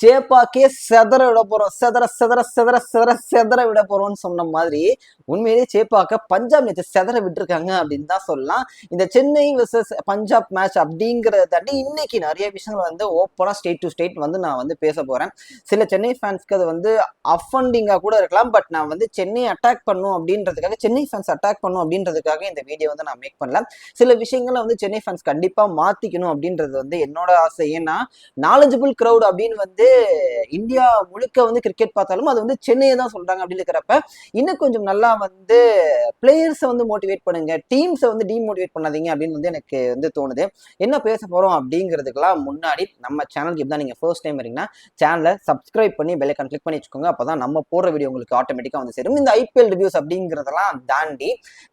சேப்பாக்கே செதற விட போறோம், செதற செதற செதற செதற செதற விட போறோம்னு சொன்ன மாதிரி உண்மையிலேயே சேப்பாக்க பஞ்சாப் நேற்று செதற விட்டுருக்காங்க அப்படின்னு தான் சொல்லலாம். இந்த சென்னை வெர்சஸ் பஞ்சாப் மேட்ச் அப்படிங்கிறத தாண்டி இன்னைக்கு நிறைய விஷயங்கள் வந்து ஓப்பனா ஸ்டேட் டு ஸ்டேட் வந்து நான் வந்து பேச போறேன். சில சென்னை ஃபேன்ஸ்க்கு அது வந்து அஃபண்டிங்கா கூட இருக்கலாம். பட் நான் வந்து சென்னை அட்டாக் பண்ணும் அப்படின்றதுக்காக, சென்னை ஃபேன்ஸ் அட்டாக் பண்ணும் அப்படின்றதுக்காக இந்த வீடியோ வந்து நான் மேக் பண்ணல. சில விஷயங்களை வந்து சென்னை ஃபேன்ஸ் கண்டிப்பா மாத்திக்கணும் அப்படின்றது வந்து என்னோட ஆசை. ஏன்னா நாலேஜபிள் கிரௌட் அப்படின்னு வந்து இந்தியா முழுக்க வந்து கிரிக்கெட் பார்த்தாலும் அது வந்து சென்னையை தான் சொல்றாங்க அப்படின்னு இருக்கிறப்ப இன்னும் கொஞ்சம் நல்லா வந்து பிளேயர்ஸை வந்து மோட்டிவேட் பண்ணுங்க, டீம்ஸை வந்து டீமோட்டிவேட் பண்ணாதீங்க அப்படின்னு வந்து எனக்கு வந்து தோணுது. என்ன பேச போறோம் அப்படிங்கிறதுக்கெல்லாம் முன்னாடி நம்ம சேனலுக்கு இப்பதான் நீங்க ஃபர்ஸ்ட் டைம் வரீங்கன்னா சேனலை சப்ஸ்கிரைப் பண்ணி பெல் ஐகான் கிளிக் பண்ணி வச்சுக்கோங்க. அப்பதான் நம்ம போடுற வீடியோ உங்களுக்கு ஆட்டோமேட்டிக்கா வந்து சேரும். இந்த ஐபிஎல் ரிவ்யூஸ் அப்படிங்கிறதெல்லாம் தாண்டி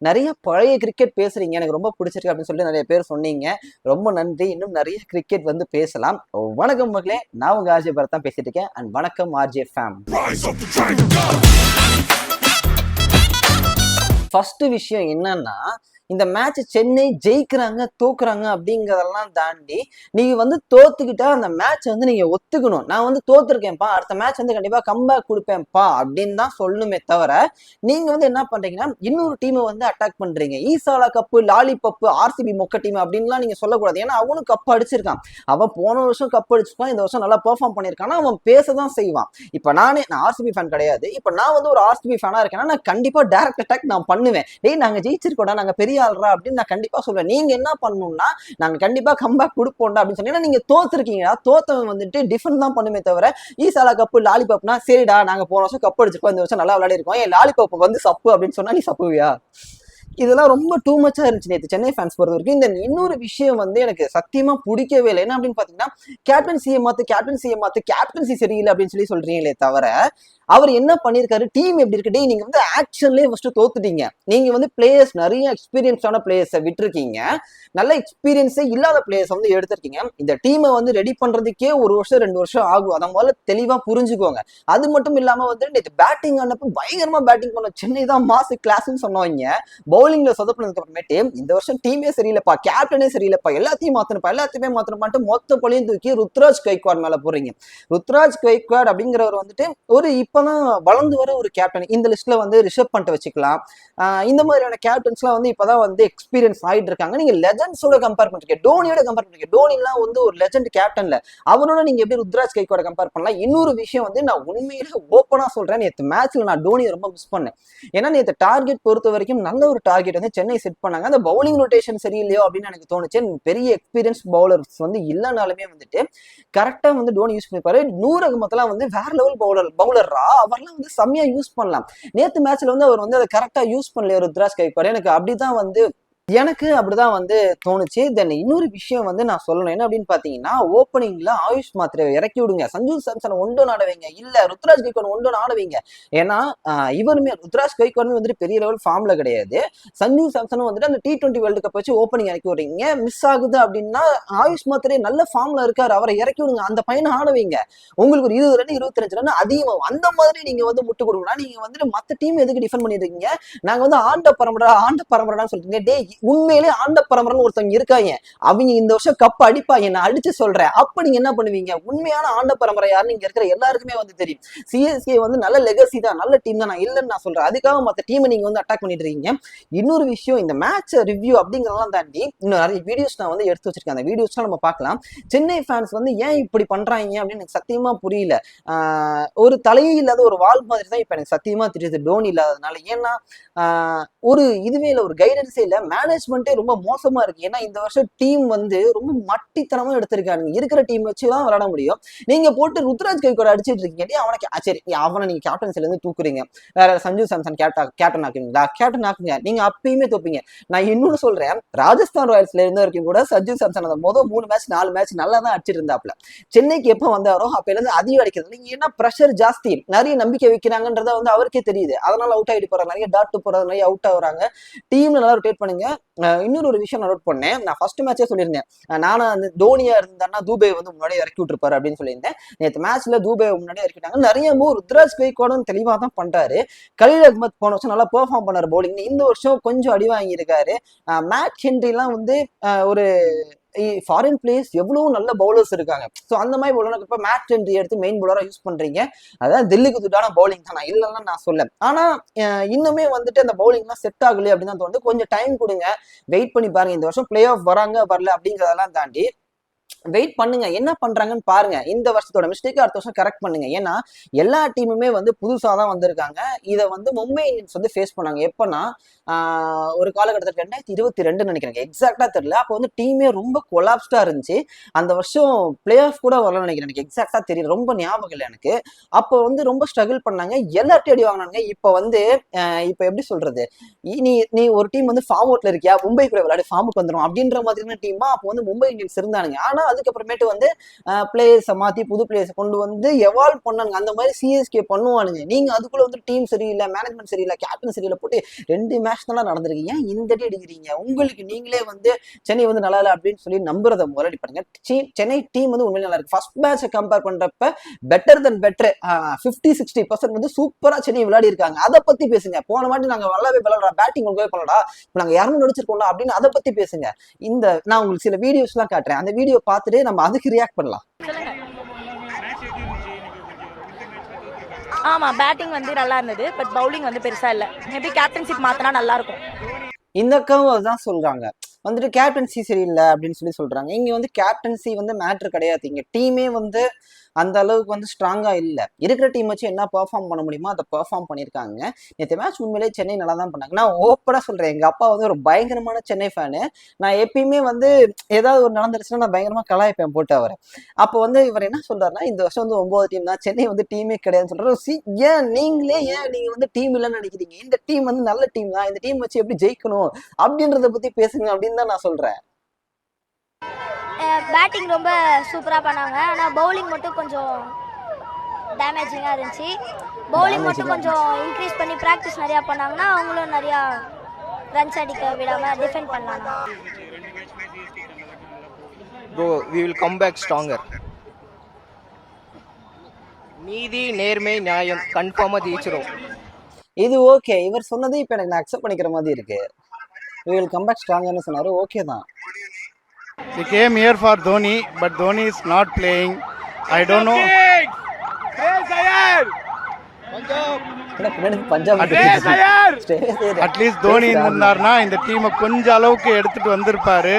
நிறைய பழைய கிரிக்கெட் பேசுறீங்க, எனக்கு ரொம்ப பிடிச்சிருக்கு அப்படின்னு சொல்லிட்டு நிறைய பேர் சொன்னீங்க. ரொம்ப நன்றி. இன்னும் நிறைய கிரிக்கெட் வந்து பேசலாம். வணக்கம் மக்களே, நான் உங்க ஆர்ஜே பரத் தான் பேசிட்டு இருக்கேன். அண்ட் வணக்கம் ஆர்ஜே ஃபேம். ஃபர்ஸ்ட் விஷயம் என்னன்னா, இந்த மேட்ச் சென்னை ஜெயிக்கிறாங்க தோக்குறாங்க அப்படிங்கிறதெல்லாம் தாண்டி நீங்க வந்து தோத்துக்கிட்டா அந்த மேட்ச் வந்து நீங்க ஒத்துக்கணும். நான் வந்து தோத்துருக்கேன்ப்பா, அடுத்த மேட்ச் வந்து கண்டிப்பா கம்பேக் கொடுப்பேன்ப்பா அப்படின்னு தான் சொல்லணுமே தவிர, நீங்க வந்து என்ன பண்றீங்கன்னா இன்னொரு டீமை வந்து அட்டாக் பண்றீங்க. ஈசாலா கப்பு, லாலிபப்பு, ஆர்சிபி மொக்க டீம் அப்படின்லாம் நீங்க சொல்லக்கூடாது. ஏன்னா அவனும் கப் அடிச்சிருக்கான். அவன் போன வருஷம் கப் அடிச்சிருக்கான், இந்த வருஷம் நல்லா பெர்ஃபார்ம் பண்ணியிருக்கான்னா அவன் பேசதான் செய்வான். இப்ப நான் ஆர்சிபி ஃபேன் கிடையாது. இப்ப நான் வந்து ஒரு ஆர்சிபி ஃபேனா இருக்கேன்னா நான் கண்டிப்பா டைரக்ட் அட்டாக் நான் பண்ணுவேன். டேய் நாங்க ஜெயிச்சிருக்கோம்டா, நாங்க பெரிய ஆள்றா அப்படின்னு நான் கண்டிப்பா சொல்றேன். நீங்க என்ன பண்ணணும்னா நாங்க கண்டிப்பா கம்பேக் கொடுப்போம்டா அப்படின்னு சொன்னீங்கன்னா நீங்க தோத்துருக்கீங்க. தோத்தவன் வந்துட்டு டிஃபன் தான் பண்ணுமே தவிர ஈசாலா கப்பு லாலிபப்னா சரிடா நாங்க போன வருஷம் கப் அடிச்சிருக்கோம், இந்த வருஷம் நல்லா விளையாடி இருக்கோம், ஏன் லாலிபப் வந்து சப்பு அப்படின்னு சொன்னா நீ சப்புவியா? இதெல்லாம் ரொம்ப டூ மச்சா இருந்துச்சு நேற்று சென்னை ஃபேன்ஸ் பொறுத்த வரைக்கும். இந்த இன்னொரு விஷயம் வந்து எனக்கு சத்தியமா பிடிக்கவே இல்லை. என்ன அப்படின்னு பாத்தீங்கன்னா, கேப்டன்சி சரியில்லை அப்படின்னு சொல்றீங்களே தவிர அவர் என்ன பண்ணிருக்காரு, டீம் எப்படி இருக்கு, நீங்க வந்து ஆக்ஷன்லயே ஃபர்ஸ்ட் தோத்துட்டீங்க. நீங்க வந்து பிளேயர்ஸ் நிறைய எக்ஸ்பீரியன்ஸான பிளேயர்ஸை விட்டுருக்கீங்க, நல்ல எக்ஸ்பீரியன்ஸே இல்லாத பிளேயர்ஸ் வந்து எடுத்திருக்கீங்க. இந்த டீமை வந்து ரெடி பண்றதுக்கே 1 வருஷம் 2 வருஷம் ஆகும். அதை முதல்ல தெளிவா புரிஞ்சுக்கோங்க. அது மட்டும் இல்லாம வந்து நேற்று பேட்டிங் ஆனப்ப பயங்கரமா பேட்டிங் பண்ண சென்னை தான் மாசு கிளாஸ்ன்னு சொன்னவங்க பவுலிங்ல சொதப்பினதுக்கு அப்புறமேட்டு இந்த வருஷம் டீமே சரியில்லைப்பா, கேப்டனே சரியில்லைப்பா, எல்லாத்தையுமே மாத்தணும்ட்டு மொத்த பழியும் தூக்கி ருத்ராஜ் கைக்வாட் மேல போடுறீங்க. ருத்ராஜ் கைக்வாட் அப்படிங்கிறவர் வந்துட்டு ஒரு இப்பதான் வளர்ந்து வர ஒரு கேப்டன். இந்த லிஸ்ட்ல வந்து ரிஷப் பண்ட் வச்சுக்கலாம். இந்த மாதிரியான கேப்டன்ஸ் எல்லாம் வந்து இப்பதான் வந்து எக்ஸ்பீரியன்ஸ் ஆயிட்டு இருக்காங்க. நீங்க லெஜண்ட்ஸோட கம்பேர் பண்றீங்க, டோனியோட கம்பேர் பண்றீங்க. டோனி எல்லாம் வந்து ஒரு லெஜண்ட் கேப்டன்ல, அவரோட நீங்க எப்படி ருத்ராஜ் கைக்வாட கம்பேர் பண்ணலாம்? இன்னொரு விஷயம் வந்து நான் உண்மையில ஓப்பனா சொல்றேன், நேற்று மேட்ச்ல நான் டோனியை ரொம்ப மிஸ் பண்ணேன். ஏன்னா நேற்று டார்கெட் பொறுத்த வரைக்கும் நல்ல ஒரு டார்கெட் வந்து சென்னை செட் பண்ணாங்க. அந்த பவுலிங் ரொட்டேஷன் சரியில்லையோ அப்படின்னு எனக்கு தோணுச்சு. பெரிய எக்ஸ்பீரியன்ஸ் பவுலர்ஸ் வந்து இல்லைனாலுமே வந்துட்டு கரெக்டா வந்து டோனி யூஸ் பண்ணிப்பாரு. நூர் அகமத்லாம் வந்து வேற லெவல் பவுலர்ரா, அவர்லாம் வந்து செம்மையா யூஸ் பண்ணலாம். நேத்து மேட்ச்ல வந்து அவர் வந்து அதை கரெக்டா யூஸ் பண்ணல ருத்ராஜ் கைக்வாட். எனக்கு அப்படிதான் வந்து தோணுச்சு. தென் இன்னொரு விஷயம் வந்து நான் சொல்லணும், என்ன அப்படின்னு பாத்தீங்கன்னா, ஓப்பனிங்ல ஆயுஷ் மாத்திரை இறக்கி விடுங்க, சஞ்சு சாம்சன் ஒன்று ஆடவைங்க, இல்ல ருத்ராஜ் கைக்வாட் ஒன்று ஆடவைங்க. ஏன்னா இவருமே ருத்ராஜ் கைக்வாட் வந்துட்டு பெரிய லெவல் ஃபார்ம்ல கிடையாது. சஞ்சு சாம்சனும் வந்துட்டு அந்த T20 வேர்ல்டு கப் வச்சு ஓப்பனிங் இறக்கி விடுறீங்க. மிஸ் ஆகுது அப்படின்னா ஆயுஷ் மாத்திரை நல்ல ஃபார்ம்ல இருக்காரு, அவரை இறக்கி விடுங்க, அந்த பையனை ஆடவைங்க. உங்களுக்கு ஒரு 20 ரன் 25 ரன் அதிகமாகும். அந்த மாதிரி நீங்க வந்து முட்டு கொடுக்கணும். நீங்க வந்துட்டு மத்த டீம் எதுக்கு டிஃபெண்ட் பண்ணிருக்கீங்க? நாங்க வந்து ஆண்ட பரம்பரான்னு சொல்றீங்க. டே உண்மையிலே ஆண்ட பரம்பரைன்னு ஒருத்தவங்க இருக்காங்க, அவங்க இந்த வருஷம் கப் அடிப்பாங்க, நான் அடிச்சு சொல்றேன். அப்ப நீங்க என்ன பண்ணுவீங்க? உண்மையான ஆண்ட பரம்பரை யாருன்னு இங்க இருக்கிற எல்லாருக்குமே வந்து தெரியும். சிஎஸ்கே வந்து நல்ல லெகசி தான், நல்ல டீம் தான், நான் இல்லைன்னு நான் சொல்றேன். அதுக்காக மற்ற டீமை நீங்க வந்து அட்டாக் பண்ணிட்டு இருக்கீங்க. இன்னொரு விஷயம், இந்த மேட்ச் ரிவ்யூ அப்படிங்கிறதெல்லாம் தாண்டி இன்னும் நிறைய வீடியோஸ் நான் வந்து எடுத்து வச்சிருக்கேன். அந்த வீடியோஸ்லாம் நம்ம பார்க்கலாம். சென்னை ஃபேன்ஸ் வந்து ஏன் இப்படி பண்றாங்க அப்படின்னு எனக்கு சத்தியமா புரியல. ஒரு தலையே இல்லாத ஒரு வால் மாதிரி தான் இப்ப எனக்கு சத்தியமா தெரியுது டோனி இல்லாததுனால. ஏன்னா ஒரு இதுவே இல்லை, ஒரு கைடன்ஸே இல்லை, மேனேஜ்மெண்ட்டே ரொம்ப மோசமா இருக்கு. ஏன்னா இந்த வருஷம் டீம் வந்து ரொம்ப மட்டித்தனமா எடுத்திருக்காங்க. இருக்கிற டீம் வச்சுதான் விளையாட முடியும். நீங்க போட்டு ருத்ராஜ் கைக்வாட் அடிச்சிட்டு இருக்கீங்க. அவனுக்கு சரி, அவனை நீங்க கேப்டன்சில இருந்து தூக்குறீங்க, வேற சஞ்சு சாம்சன் கேப்டன் ஆக்குவீங்களா? கேப்டன் ஆக்குங்க, நீங்க அப்பயுமே தோப்பீங்க. நான் இன்னொன்னு சொல்றேன், ராஜஸ்தான் ராயல்ஸ்ல இருந்த வரைக்கும் கூட சஞ்சு சாம்சன் அந்த முதல் 3 மேட்ச் 4 மேட்ச் நல்லா தான் அடிச்சிட்டு இருந்தாப்ல. சென்னைக்கு எப்ப வந்தாரோ அப்ப இருந்து அதிகம் அடிக்கிறது. நீங்க என்ன பிரஷர் ஜாஸ்தி, நிறைய நம்பிக்கை வைக்கிறாங்கன்றத வந்து அவருக்கே தெரியுது. அதனால அவுட் ஆகிட்டு போறாங்க, நிறைய டாட் போறாங்க, நிறைய அவுட் ஆகுறாங்க. டீம்ல நல்லா ரொட்டேட் பண்ணுங்க. இன்னொரு விஷயம் நான் நோட் பண்ணேன், நான் ஃபர்ஸ்ட் மேட்சே சொல்லியிருந்தேன், நானும் அந்த தோனியா இருந்தாருன்னா தூபே வந்து முன்னாடியே இறக்கி விட்டுருப்பாரு அப்படின்னு சொல்லியிருந்தேன். நேற்று மேட்ச்ல தூபே முன்னாடியே இறக்கிட்டாங்க. நிறைய ருத்ராஜ் கைக்வாடும் தெளிவா தான் பண்றாரு. கலீல் அஹ்மத் போன வருஷம் நல்லா பெர்ஃபார்ம் பண்ணாரு பவுலிங், இந்த வருஷம் கொஞ்சம் அடி வாங்கி இருக்காரு. மேட் ஹென்ரி எல்லாம் வந்து ஒரு ஃபாரின் பிளேயர்ஸ் எவ்வளவு நல்ல பவுலர்ஸ் இருக்காங்க. ஸோ அந்த மாதிரி பவுலர் இப்போ மேட்ச் என்ட்ரி எடுத்து மெயின் பவுலரா யூஸ் பண்றீங்க. அதான் தில்லிக்கு துட்டான பவுலிங் தான், நான் இல்லைன்னா நான் சொல்ல. ஆனா இன்னுமே வந்துட்டு அந்த பவுலிங்லாம் செட் ஆகலையே அப்படின்னு தான் தோணுது. கொஞ்சம் டைம் கொடுங்க, வெயிட் பண்ணி பாருங்க. இந்த வருஷம் பிளே ஆஃப் வராங்க வரல அப்படிங்கிறதெல்லாம் தாண்டி வெயிட் பண்ணுங்க, என்ன பண்றாங்கன்னு பாருங்க. இந்த வருஷத்தோட மிஸ்டேக் அடுத்த வருஷம் கரெக்ட் பண்ணுங்க. ஏன்னா எல்லா டீமுமே வந்து புதுசா தான் வந்திருக்காங்க. இதை வந்து மும்பை இந்தியன்ஸ் வந்து ஃபேஸ் பண்ணாங்க. எப்பன்னா ஒரு காலகட்டத்தில் 2022 நினைக்கிறேன், எக்ஸாக்டா தெரியல. அப்போ வந்து டீமே ரொம்ப கொலாப்ஸ்டா இருந்துச்சு. அந்த வருஷம் பிளே ஆஃப் கூட வரல நினைக்கிறேன், எனக்கு எக்ஸாக்டா தெரியல, ரொம்ப ஞாபகம் இல்லை எனக்கு. அப்போ வந்து ரொம்ப ஸ்ட்ரகிள் பண்ணாங்க, எல்லார்ட்டையும் அடி வாங்கினாங்க. இப்போ வந்து இப்போ எப்படி சொல்றது, நீ ஒரு டீம் வந்து ஃபார்ம் அவுட்ல இருக்கியா, மும்பை கூட விளையாடி ஃபார்முக்கு வந்துடும் அப்படின்ற மாதிரியான டீமா அப்போ வந்து மும்பை இந்தியன்ஸ் இருந்தானுங்க. ஆனா அதுக்கப்புறமேட்டு வந்து பிளேயர்ஸை மாத்தி புது பிளேயர்ஸை கொண்டு வந்து எவால்வ் பண்ணானுங்க. அந்த மாதிரி சிஎஸ்கே பண்ணுவானுங்க. நீங்க அதுக்குள்ள வந்து டீம் சரியில்லை, மேனேஜ்மெண்ட் சரியில்லை, கேப்டன் சரியில்லை போட்டு 2 மேட்ச் தான் நடந்திருக்கீங்க, இந்த அடி அடிக்கிறீங்க. உங்களுக்கு நீங்களே வந்து சென்னை வந்து நல்லா இல்லை அப்படின்னு சொல்லி நம்புறத முதலடி பண்ணுங்க. சென்னை டீம் வந்து உண்மையிலே நல்லா இருக்கு. ஃபர்ஸ்ட் மேட்சை கம்பேர் பண்றப்ப பெட்டர் தென் பெட்டர், 50-60% வந்து சூப்பரா சென்னை விளையாடி இருக்காங்க. அதை பத்தி பேசுங்க. போன வாட்டி நாங்க நல்லாவே விளையாடுறா, பேட்டிங் ஒழுங்காவே பண்ணலடா, இப்போ நாங்க 200 அடிச்சிருக்கோம்ல அப்படின்னு அதை பத்தி பேசுங்க. நான் உங்களுக்கு சில வீடியோஸ் எல்லாம் காட்டுறேன், அந்த வீடியோ பார்த்துட்டு நம்ம அதுக்கு ரியாக்ட் பண்ணலாம். ஆமா, பேட்டிங் வந்து நல்லா இருந்தது, பட் பவுலிங் வந்து பெருசா இல்ல. மேபி கேப்டன்ஷிப் மாத்தினா நல்லா இருக்கும். இந்த அக்காவும் அதுதான் சொல்றாங்க, வந்துட்டு கேப்டன்சி சரியில்லை அப்படின்னு சொல்லி சொல்றாங்க. இங்க வந்து கேப்டன்சி வந்து மேட்ரு கிடையாது. இங்க டீமே வந்து அந்த அளவுக்கு வந்து ஸ்ட்ராங்கா இல்லை. இருக்கிற டீம் வச்சு என்ன பெர்ஃபார்ம் பண்ண முடியுமோ அதை பெர்ஃபார்ம் பண்ணியிருக்காங்க. நேற்று மேட்ச் உண்மையிலே சென்னை நல்லா தான் பண்ணாங்க. நான் ஓப்பனா சொல்றேன், எங்க அப்பா வந்து ஒரு பயங்கரமான சென்னை ஃபேனு. நான் எப்பயுமே வந்து ஏதாவது ஒரு நடந்துருச்சுன்னா நான் பயங்கரமா கலாய்ப்பேன் போட்டு அவர். அப்போ வந்து இவர் என்ன சொல்றாருன்னா, இந்த வருஷம் வந்து 9 டீம் தான், சென்னை வந்து டீமே கிடையாதுன்னு சொல்றாரு. ஏன் நீங்க வந்து டீம் இல்லைன்னு நினைக்கிறீங்க? இந்த டீம் வந்து நல்ல டீம் தான், இந்த டீம் வச்சு எப்படி ஜெயிக்கணும் அப்படின்றத பத்தி பேசுங்க அப்படின்னு தான் நான் சொல்றேன். பேட்டிங் ரொம்ப சூப்பராக பண்ணாங்க, ஆனால் பவுலிங் மட்டும் கொஞ்சம் டேமேஜிங்காக இருந்துச்சு. பவுலிங் மட்டும் கொஞ்சம் இன்க்ரீஸ் பண்ணி ப்ராக்டிஸ் நிறையா பண்ணாங்கன்னா அவங்களும் நிறையா ரன்ஸ் அடிக்க விடாமல் டிஃபெண்ட் பண்ணலாம். Bro, we will come back stronger. நீதி நேர்மை நியாயம் கன்ஃபார்மாக ஜெயிச்சிரும். இது ஓகே, இவர் சொன்னது இப்போ எனக்கு நான் அக்செப்ட் பண்ணிக்கிற மாதிரி இருக்கு. we will come back stronger சொன்னாரு, ஓகே தான். They came here for Dhoni, but Dhoni is not playing. I don't know. At least Dhoni இருந்தார்னா இந்த டீமை கொஞ்சம் அளவுக்கு எடுத்துட்டு வந்திருப்பாரு.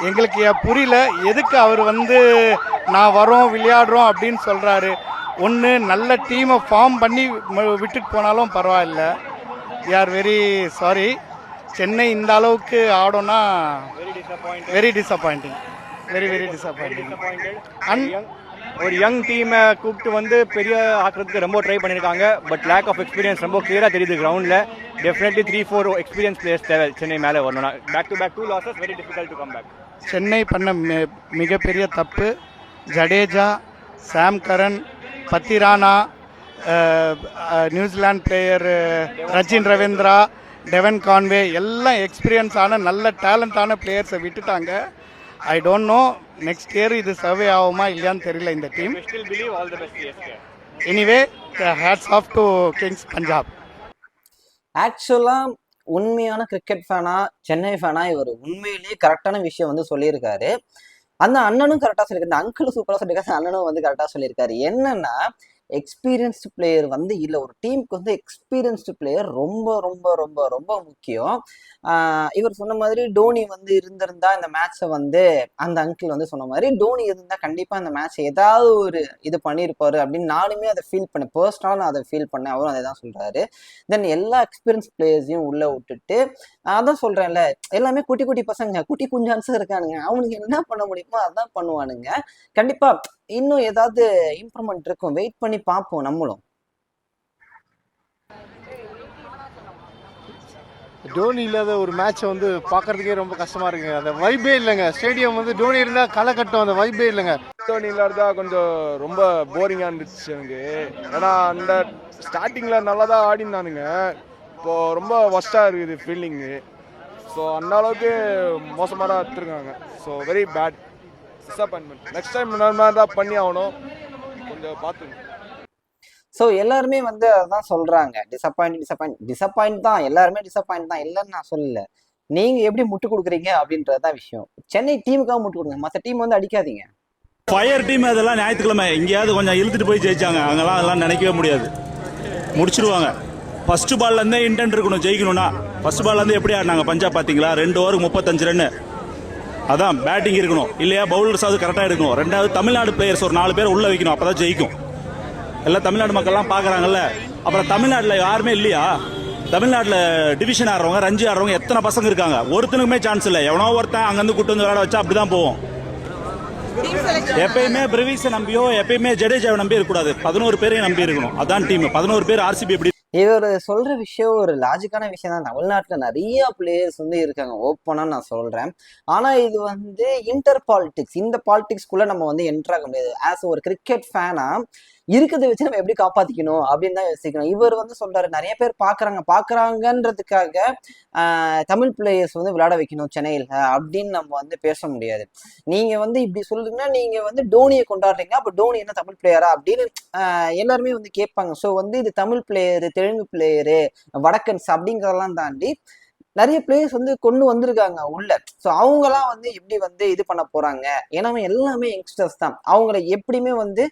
எங்களுக்கு புரியல எதுக்கு அவர் வந்து நான் வரோம் விளையாடுறோம் அப்படின்னு சொல்றாரு. ஒன்று நல்ல டீமை ஃபார்ம் பண்ணி விட்டுட்டு போனாலும் பரவாயில்ல. we are very sorry. Chennai இந்த அளவுக்கு ஆடோன்னா வெரி டிசப்பாயிண்டிங், வெரி டிசப்பாயிண்டிங். ஒரு யங் டீமை கூப்பிட்டு வந்து பெரிய ஆக்கிறதுக்கு ரொம்ப ட்ரை பண்ணியிருக்காங்க. பட் லேக் ஆஃப் எக்ஸ்பீரியன்ஸ் ரொம்ப கிளியராக தெரியுது கிரவுண்டில். டெஃபினெட்லி 3-4 எக்ஸ்பீரியன்ஸ் பிளேயர்ஸ் தேவை சென்னை மேலே வரணும்னா. Back to back 2 losses, very difficult to come back. Chennai பண்ண மிகப்பெரிய தப்பு, Jadeja, Sam Curran, Pathirana, New Zealand player Rachin Ravindra, Devon Conway எல்லாம் எக்ஸ்பீரியன்ஸான நல்ல டேலண்டான பிளேயர்ஸை விட்டுட்டாங்க. I don't know next year இது சர்வே ஆகுமா இல்லையான்னு தெரியல இந்த team. Anyway hats off to Kings Punjab. ஆக்சுவலா உண்மையான கிரிக்கெட் ஃபேனா சென்னை ஃபேனா இவர் உண்மையிலேயே கரெக்டான விஷயம் வந்து சொல்லியிருக்காரு. அந்த அண்ணனும் கரெக்டாக சொல்லியிருக்காரு, அங்கிளும் சூப்பராக சொல்லியிருக்காரு, அண்ணனும் வந்து கரெக்டாக சொல்லியிருக்காரு. என்னன்னா எக்ஸ்பீரியன்ஸ்டு பிளேயர் வந்து இல்லை, ஒரு டீமுக்கு வந்து எக்ஸ்பீரியன்ஸ்டு பிளேயர் ரொம்ப ரொம்ப ரொம்ப ரொம்ப முக்கியம். இவர் சொன்ன மாதிரி டோனி வந்து இருந்திருந்தா இந்த மேட்சை வந்து அந்த அங்கிள் வந்து சொன்ன மாதிரி டோனி இருந்தால் கண்டிப்பாக இந்த மேட்சை ஏதாவது ஒரு இது பண்ணியிருப்பாரு அப்படின்னு நானுமே அதை ஃபீல் பண்ணேன். பர்சனலாக நான் அதை ஃபீல் பண்ணேன், அவரும் அதை தான் சொல்கிறாரு. தென் எல்லா எக்ஸ்பீரியன்ஸ் பிளேயர்ஸையும் உள்ளே விட்டுட்டு அதான் சொல்கிறேன்ல, எல்லாமே குட்டி குட்டி பசங்க, குட்டி குஞ்சான்ஸாக இருக்கானுங்க. அவனுக்கு என்ன பண்ண முடியுமோ அதான் பண்ணுவானுங்க. கண்டிப்பாக இன்னும் ஏதாவது இம்ப்ரூவ்மெண்ட் இருக்கும், வெயிட் பண்ணி பார்ப்போம் நம்மளும். டோனி இல்லாத ஒரு மேட்சை வந்து பார்க்கறதுக்கே ரொம்ப கஷ்டமா இருக்குங்க. அந்த வைபே இல்லைங்க. ஸ்டேடியம் வந்து டோனி இருந்தால் களை கட்டும், அந்த வைபே இல்லைங்க. டோனி இல்லாததா கொஞ்சம் ரொம்ப போரிங்காக இருந்துச்சு எனக்கு. ஏன்னா அந்த ஸ்டார்டிங்கில் நல்லா தான் ஆடினானுங்க, இப்போது ரொம்ப ஒஸ்ட்டாக இருக்குது ஃபீல்டிங்கு. ஸோ அந்த அளவுக்கு மோசமாக தான் எடுத்துருக்காங்க. So very bad, disappointment. Next time இந்த மாதிரி தான் பண்ணி ஆகணும், கொஞ்சம் பார்த்துங்க. ஸோ எல்லாருமே வந்து அதான் சொல்றாங்க, டிசப்பாயிண்ட் தான், எல்லாருமே டிசப்பாயிண்ட் தான், இல்லைன்னு நான் சொல்லல. நீங்க எப்படி முட்டு கொடுக்குறீங்க அப்படின்றதுதான் விஷயம். சென்னை டீமுக்காக முட்டு கொடுங்க, மற்ற டீம் வந்து அடிக்காதீங்க. ஃபயர் டீம் அதெல்லாம் ஞாயிற்றுக்கிழமை எங்கேயாவது கொஞ்சம் இழுத்துட்டு போய் ஜெயிச்சாங்க. அங்கெல்லாம் அதெல்லாம் நினைக்கவே முடியாது, முடிச்சிருவாங்க. ஃபர்ஸ்ட் பால்லேருந்தே இன்டென்ட் இருக்கணும் ஜெயிக்கணும்னா. ஃபர்ஸ்ட் பால்லேருந்து எப்படி ஆடினாங்க பஞ்சாப் பார்த்தீங்களா? 2 ஓவருக்கு 35 ரன்னு. அதான் பேட்டிங் இருக்கணும், இல்லையா பவுலர்ஸாவது கரெக்டாக இருக்கணும். ரெண்டாவது தமிழ்நாடு பிளேயர்ஸ் ஒரு 4 பேர் உள்ள வைக்கணும், அப்போ தான் ஜெயிக்கும். எல்லாம் தமிழ்நாடு மக்கள்லாம் பார்க்குறாங்கல்ல. அப்புறம் தமிழ்நாட்டில் யாருமே இல்லையா? தமிழ்நாட்டில் டிவிஷன் ஆடுறவங்க, ரஞ்சி ஆடுறவங்க எத்தனை பசங்க இருக்காங்க? ஒருத்தனுக்குமே சான்ஸ் இல்லை. எவனோ ஒருத்தன் அங்கேருந்து கூட்டு வந்து விளையாட வச்சா அப்படி தான் போவோம். எப்பயுமே பிரவீஸை நம்பியோ எப்பயுமே ஜடேஜாவை நம்பி இருக்கக்கூடாது. 11 பேரையும் நம்பி இருக்கணும். அதான் டீம். 11 பேர் ஆர்சிபி எப்படி. இவர் சொல்ற விஷயம் ஒரு லாஜிக்கான விஷயம் தான். தமிழ்நாட்டுல நிறைய பிளேயர்ஸ் வந்து இருக்காங்க, ஓப்பனா நான் சொல்றேன். ஆனா இது வந்து இன்டர் பாலிடிக்ஸ், இந்த பாலிடிக்ஸ்குள்ள நம்ம வந்து என்டர் ஆக முடியாது. ஆஸ் ஒரு கிரிக்கெட் ஃபேனா இருக்கிறத வச்சு நம்ம எப்படி காப்பாத்திக்கணும் அப்படின்னு தான் யோசிக்கணும். இவர் வந்து சொல்றாரு நிறைய பேர் பாக்குறாங்கன்றதுக்காக தமிழ் பிளேயர்ஸ் வந்து விளையாட வைக்கணும் சென்னையில் அப்படின்னு நம்ம வந்து பேச முடியாது. நீங்க வந்து இப்படி சொல்றீங்கன்னா நீங்க வந்து டோனியை கொண்டாடுறீங்க, அப்ப டோனி என்ன தமிழ் பிளேயரா அப்படின்னு எல்லாருமே வந்து கேட்பாங்க. ஸோ வந்து இது தமிழ் பிளேயரு, தெலுங்கு பிளேயரு, வடக்கன்ஸ் அப்படிங்கிறதெல்லாம் தாண்டி நிறைய பிளேயர்ஸ் வந்து கொண்டு வந்திருக்காங்க உள்ள. ஸோ அவங்கலாம் வந்து எப்படி வந்து இது பண்ண போறாங்க? ஏன்னா எல்லாமே யங்ஸ்டர்ஸ் தான். அவங்கள எப்படியுமே வந்து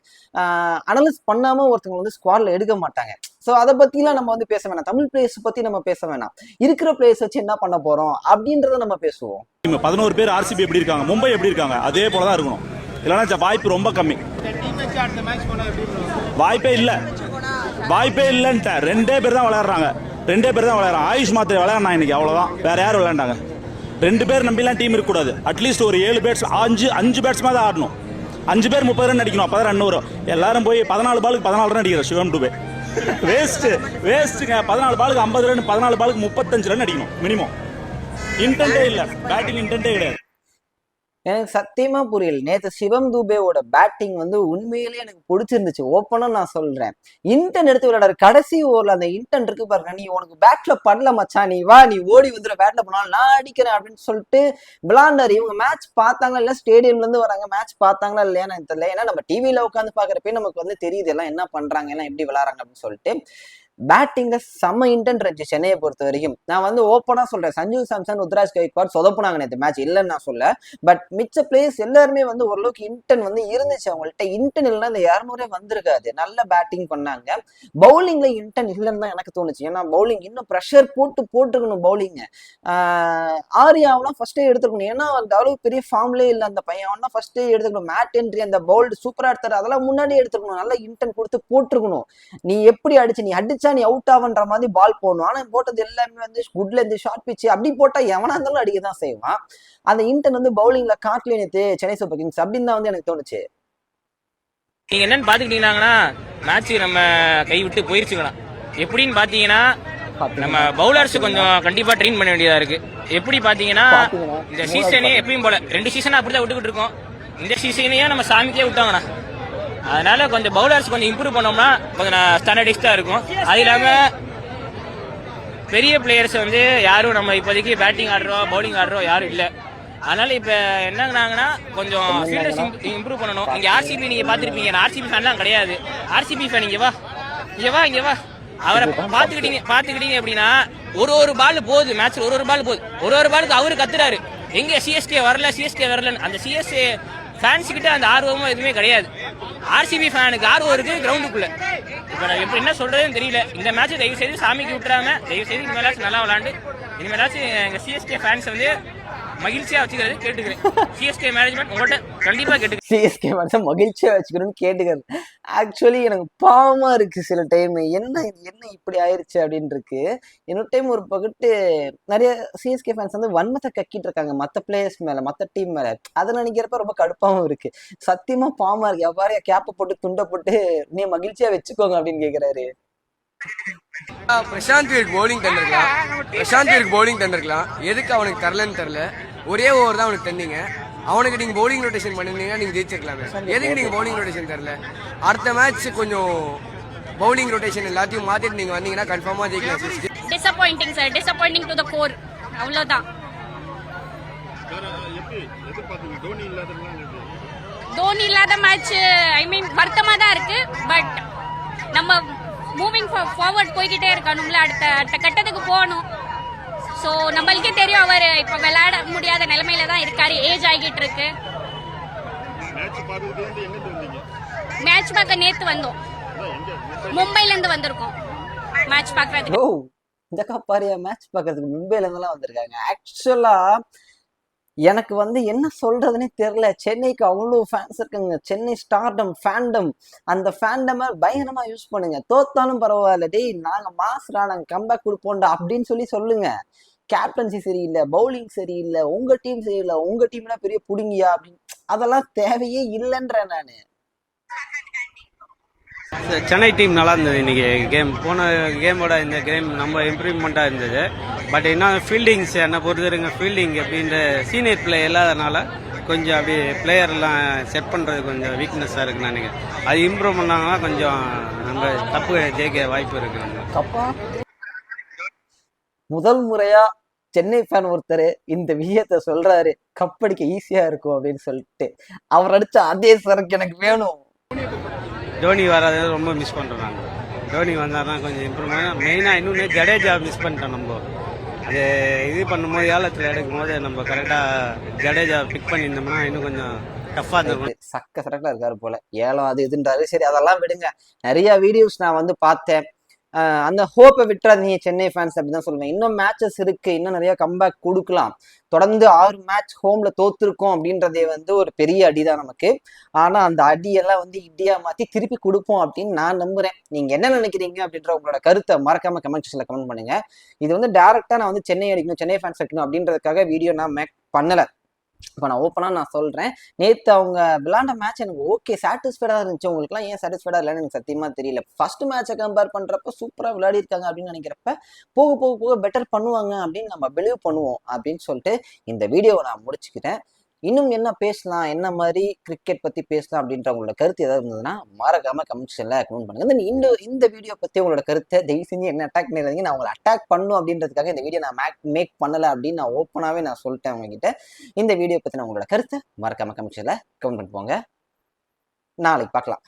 அனலைஸ் பண்ணாம ஒருத்தவங்க வந்து ஸ்குவாட்ல எடுக்க மாட்டாங்க. ஸோ அதை பத்திலாம் நம்ம வந்து பேச வேணாம். தமிழ் பிளேயர்ஸ் பத்தி நம்ம பேச வேணாம். இருக்கிற பிளேயர்ஸ் வச்சு என்ன பண்ண போறோம் அப்படின்றத நம்ம பேசுவோம். 11 பேர் ஆர்சிபி எப்படி இருக்காங்க, மும்பை எப்படி இருக்காங்க, அதே போல தான் இருக்கணும். இல்லைன்னா வாய்ப்பு ரொம்ப கம்மி. வாய்ப்பே இல்லைன்ட்ட 2 பேர் தான் விளையாடுறாங்க. 2 பேர் தான் விளையாடுறாங்க. ஆயுஷ் மாத்திரை விளையாடுறாங்க இன்னைக்கு, அவ்வளோதான். வேற யாரும் விளையாண்டாங்க? 2 பேர் நம்பிலாம் டீம் இருக்கக்கூடாது. அட்லீஸ்ட் ஒரு 7 பேட்ஸ் 5 பேட்ஸ்மாக தான் ஆடணும். 5 பேர் 30 ரன் அடிக்கணும், அப்போ தான் ரன் வரும். எல்லாரும் போய் 14 பாலுக்கு 14 ரன் அடிக்கிற சிவம் டுபே வேஸ்ட்டுங்க. 14 பாலுக்கு 50 ரன், 14 பாலுக்கு 35 ரன் அடிக்கணும் மினிமம். இன்டென்ட்டே இல்லை, பேட்டிங் இன்டென்ட்டே கிடையாது. எனக்கு சத்தியமா புரியல. நேற்று சிவம் தூபேவோட பேட்டிங் வந்து உண்மையிலேயே எனக்கு பிடிச்சிருந்துச்சு. ஓப்பனா நான் சொல்றேன். இன்டன் எடுத்து விளையாடுற கடைசி ஓவர்ல அந்த இன்டன் இருக்கு பாருங்க, நீ உனக்கு பேட்ல பண்ணல மச்சான், நீ வா, நீ ஓடி வந்துடும், பேட்ல பண்ணாலும் நான் அடிக்கிறேன் அப்படின்னு சொல்லிட்டு விளாண்டாரு. இவங்க மேட்ச் பார்த்தாங்களா இல்ல ஸ்டேடியம்ல இருந்து வராங்க, மேட்ச் பார்த்தாங்களா இல்லையா எனக்கு தெரியல. ஏன்னா நம்ம டிவியில உட்காந்து பாக்குறப்ப நமக்கு வந்து தெரியுது எல்லாம் என்ன பண்றாங்க, எல்லாம் எப்படி விளையாடுறாங்க அப்படின்னு சொல்லிட்டு. பேட்டிங்ல செம்ம இன்டென்ட் இருந்துச்சு சென்னையை பொறுத்த வரைக்கும். நான் வந்து ஓப்பனா சொல்றேன், சஞ்சு சாம்சன், ருத்ராஜ் கைக்வாட் சொதப்புனாங்க நேற்று மேட்ச், இல்லைன்னு நான் சொல்ல. பட் மிச்ச பிளேயர்ஸ் எல்லாருமே வந்து ஓரளவுக்கு இன்டென்ட் வந்து இருந்துச்சு அவங்கள்ட்ட. இன்டென்ட் இல்லைன்னா இந்த 200 வந்திருக்காது. நல்ல பேட்டிங் பண்ணாங்க. பவுலிங்ல இன்டென்ட் இல்லைன்னு தான் எனக்கு தோணுச்சு. ஏன்னா பவுலிங் இன்னும் ப்ரெஷர் போட்டுருக்கணும். பவுலிங் ஆரியாவெல்லாம் ஃபர்ஸ்டே எடுத்துக்கணும். ஏன்னா அந்த அளவுக்கு பெரிய ஃபார்ம்லே இல்லை அந்த பையன். அவனா ஃபர்ஸ்டே எடுத்துக்கணும். மேட் என்ட்ரி அந்த பவுல்டு சூப்பரா எடுத்தாரு, அதெல்லாம் முன்னாடியே எடுத்துக்கணும். நல்ல இன்டென்ட் கொடுத்து போட்டிருக்கணும். நீ எப்படி அடிச்சு, நீ அடிச்சா நீ அவுட் ஆவன்ற மாதிரி பால் போடணும். ஆனா போட்டது எல்லாமே வந்து குட்ல இருந்து ஷார்ட் பிச்சு அப்படி போட்டா எவனா இருந்தாலும் அடிக்கதான் செய்வான். அந்த இன்டென்ட் வந்து பவுலிங்ல காட்டல நேத்து சென்னை சூப்பர் கிங்ஸ் அப்படின்னு தான் வந்து எனக்கு தோணுச்சு. நீங்க என்னன்னு பாத்துக்கிட்டீங்கன்னா மேட்ச் நம்ம கை விட்டு போயிருச்சுக்கலாம். எப்படின்னு பாத்தீங்கன்னா நம்ம பவுலர்ஸ் கொஞ்சம் கண்டிப்பா ட்ரெயின் பண்ண வேண்டியதா இருக்கு. எப்படி பாத்தீங்கன்னா இந்த சீசனே எப்பயும் போல 2 சீசனா அப்படிதான் விட்டுக்கிட்டு இருக்கோம். இந்த சீசனையே நம்ம சாமிக்கே விட்டாங்கண்ணா. அதனால கொஞ்சம் பவுலர்ஸ் கொஞ்சம் இம்ப்ரூவ் பண்ணோம்னா கொஞ்சம் ஸ்டாண்டர்டைஸ்டா இருக்கும். அது இல்லாம பெரிய பிளேயர்ஸ் வந்து யாரும் நம்ம இப்போதைக்கு பேட்டிங் ஆடுறோம், பவுலிங் ஆடுறோம் யாரும் இல்லை. அதனால இப்ப என்னங்கன்னாங்கன்னா கொஞ்சம் ஃபீல்டர்ஸ் இம்ப்ரூவ் பண்ணணும். நீங்க ஆர்சிபி நீங்க பாத்துருப்பீங்க. ஆர்சிபி ஃபேன்லாம் கிடையாது. ஆர்சிபி ஃபேன் இங்க வா அவரை பாத்துக்கிட்டீங்க அப்படின்னா ஒரு பால் போகுது மேட்ச்ல, ஒரு பால் போகுது. ஒரு பாலுக்கு அவரு கத்துறாரு, எங்க சிஎஸ்கே வரலன்னு. அந்த சிஎஸ்கே ஃபேன்ஸ் கிட்ட அந்த ஆர்வமும் எதுவுமே கிடையாது. ஆர்சிபி ஃபேனுக்கு ஆர்வம் இருக்கு கிரவுண்டுக்குள்ள. இப்ப நான் எப்படி என்ன சொல்றதுன்னு தெரியல. இந்த மேட்ச் தயவு செய்து சாமிக்கு விட்டுறாம, தயவு செய்து இனிமேலாச்சும் நல்லா விளாண்டு இனிமேலாச்சும் எங்க சிஎஸ்கே ஃபேன்ஸ் வந்து மகிழ்ச்சியா வச்சுக்கிறது கேட்டுக்கிறேன். சிஎஸ்கே மேனேஜ்மெண்ட் உங்கள்கிட்ட கண்டிப்பா கேட்டுக்கிறேன். சிஎஸ்கே வந்து மகிழ்ச்சியா வச்சுக்கணும்னு கேட்டுக்கிறது. ஆக்சுவலி எனக்கு பாவமா இருக்கு சில டைம். என்ன இப்படி ஆயிடுச்சு அப்படின்னு இருக்கு. இன்னொரு டைம் ஒரு பக்கத்து நிறைய சிஎஸ்கே ஃபேன்ஸ் வந்து வன்மத்தை கக்கிட்டு இருக்காங்க மற்ற பிளேயர்ஸ் மேல, மற்ற டீம் மேல. அதை நினைக்கிறப்ப ரொம்ப கடுப்பாவும் இருக்கு. சத்தியமா பாவமா இருக்கு. எவ்வாறு கேப்பை போட்டு துண்டை போட்டு நீ மகிழ்ச்சியா வச்சுக்கோங்க அப்படின்னு கேக்குறாரு. பிரசாந்த் வீருக்கு பவுலிங் தந்திருக்கலாம். எதுக்கு அவனுக்கு தரலன்னு தெரியல. ஒரே ஓவர் தான் அவனுக்கு தந்தீங்க. அவனுக்கு நீங்க பவுலிங் ரொட்டேஷன் பண்ணிருந்தீங்கன்னா நீங்க ஜெயிச்சிருக்கலாமே. எதுக்கு நீங்க பவுலிங் ரொட்டேஷன் தரல? அடுத்த மேட்ச் கொஞ்சம் பவுலிங் ரொட்டேஷன் எல்லாத்தையும் மாத்திட்டு நீங்க வந்தீங்கன்னா கன்ஃபார்மா ஜெயிக்கலாம். Disappointing sir, disappointing to the core. அவ்வளவுதான். தோனி இல்லாத மேட்ச் ஐ மீன் வருத்தமா தான் இருக்கு. பட் நம்ம மூவிங் ஃபார்வர்ட் போய்கிட்டே இருக்கணும்ல, அடுத்த கட்டத்துக்கு போகணும். ஸோ நம்மளுக்கே தெரியும் அவர் இப்போ விளையாட முடியாத நிலைமையில தான் இருக்காரு, ஏஜ் ஆகிட்டு இருக்கு. மேட்ச் பார்க்க நேத்து வந்தோம், மும்பைல இருந்து வந்திருக்கோம் மேட்ச் பார்க்கறதுக்கு. ஓ இந்த பாரியா மேட்ச் பார்க்கறதுக்கு மும்பைல இருந்தெல்லாம் வந்திருக்காங்க. ஆக்சுவலா எனக்கு வந்து என்ன சொல்றதுன்னே தெரியல. சென்னைக்கு அவ்வளோ ஃபேன்ஸ் இருக்குங்க. சென்னை ஸ்டார்டம் ஃபேண்டம், அந்த ஃபேண்டமை பயங்கரமா யூஸ் பண்ணுங்க. தோத்தாலும் பரவாயில்ல, டேய் நாங்க மாஸ்ரா, நாங்க கம்பேக் கொடுப்போம்டா அப்படின்னு சொல்லுங்க. கேப்டன்சி சரியில்லை, பவுலிங் சரியில்லை, உங்க டீம் சரியில்லை, உங்க டீம்னா பெரிய புடுங்கியா அப்படின்னு, அதெல்லாம் தேவையே இல்லைன்றேன் நானு. சென்னை டீம் நல்லா இருந்தது இன்னைக்கு கேம். போன கேமோட இந்த கேம் நம்ம இம்ப்ரூவ்மெண்ட்டாக இருந்தது. பட் இன்னும் ஃபீல்டிங்ஸ் என்னை பொறுத்தவரைங்க ஃபீல்டிங் அப்படின்ற சீனியர் பிளேயர் இல்லாதனால கொஞ்சம் அப்படி பிளேயர்லாம் செட் பண்ணுறது கொஞ்சம் வீக்னஸாக இருக்குன்னு நினைக்கிறேன். அது இம்ப்ரூவ் பண்ணாங்கன்னா கொஞ்சம் நம்ம தப்பு ஜெயிக்க வாய்ப்பு இருக்குங்க. அப்பா முதல் முறையா சென்னை ஃபேன் ஒருத்தர் இந்த விஷயத்த சொல்றாரு, கப்படிக்க ஈஸியா இருக்கும் அப்படின்னு சொல்லிட்டு. அவர் அடிச்ச அதே சரக்கு எனக்கு வேணும். தோனி வராது ரொம்ப மிஸ் பண்ணுறோம் நாங்கள். தோனி வந்தார்னா கொஞ்சம் இம்ப்ரூவ்மெண்ட். மெயினாக இன்னொன்று ஜடேஜா மிஸ் பண்ணிட்டோம். நம்ம அது இது பண்ணும்போது ஏலத்தில் எடுக்கும் போது நம்ம கரெக்டாக ஜடேஜா பிக் பண்ணியிருந்தோம்னா இன்னும் கொஞ்சம் டஃப்பாக இருந்திருக்கும். சக்க சரக்கில் இருக்காரு போல, ஏலம் அது இதுன்றாரு. சரி அதெல்லாம் விடுங்க. நிறைய வீடியோஸ் நான் வந்து பார்த்தேன். அந்த ஹோப்பை விட்டுறாதீங்க சென்னை ஃபேன்ஸ் அப்படிதான் சொல்லுவேன். இன்னும் மேட்சஸ் இருக்கு, இன்னும் நிறைய கம்பேக் கொடுக்கலாம். தொடர்ந்து 6 மேட்ச் ஹோம்ல தோத்துருக்கோம் அப்படின்றதே வந்து ஒரு பெரிய அடிதான் நமக்கு. ஆனா அந்த அடியெல்லாம் வந்து இடியா மாத்தி திருப்பி கொடுப்போம் அப்படின்னு நான் நம்புறேன். நீங்க என்ன நினைக்கிறீங்க அப்படின்ற உங்களோட கருத்தை மறக்காம கமெண்ட் செக்ஷன்ல கமெண்ட் பண்ணுங்க. இது வந்து டைரக்டா நான் வந்து சென்னை அடிக்கணும், சென்னை ஃபேன்ஸ் அடிக்கணும் அப்படின்றதுக்காக வீடியோ நான் மேக் பண்ணல. இப்போ நான் ஓப்பனாக நான் சொல்கிறேன், நேற்று அவங்க விளாண்ட மேட்ச் எனக்கு ஓகே சாட்டிஸ்ஃபைடாக இருந்துச்சு. உங்களுக்குலாம் ஏன் சாட்டிஸ்ஃபைடாக இல்லைன்னு எனக்கு சத்தியமாக தெரியல. ஃபர்ஸ்ட் மேட்சை கம்பேர் பண்ணுறப்ப சூப்பராக விளையாடி இருக்காங்க அப்படின்னு நினைக்கிறப்ப போக போக போக பெட்டர் பண்ணுவாங்க அப்படின்னு நம்ம பிலீவ் பண்ணுவோம் அப்படின்னு சொல்லிட்டு இந்த வீடியோவை நான் முடிச்சுக்கிட்டேன். இன்னும் என்ன பேசலாம், என்ன மாதிரி கிரிக்கெட் பற்றி பேசலாம் அப்படின்ற உங்களோட கருத்து ஏதாவது இருந்ததுன்னா மறக்காம கமெண்ட் செக்ஷனில் கமெண்ட் பண்ணுங்க. இந்த வீடியோ பற்றி உங்களோட கருத்தை தயவு செஞ்சு என்ன அட்டாக் பண்ணிடுறீங்க. நான் உங்களை அட்டாக் பண்ணும் அப்படின்றதுக்காக இந்த வீடியோ நான் மேக் பண்ணலை அப்படின்னு நான் ஓப்பனாகவே நான் சொல்லிட்டேன் உங்ககிட்ட. இந்த வீடியோ பற்றி நான் உங்களோட கருத்தை மறக்காம கமெண்ட் செக்ஷனில் கமெண்ட் பண்ணிட்டு போங்க. நாளைக்கு பார்க்கலாம்.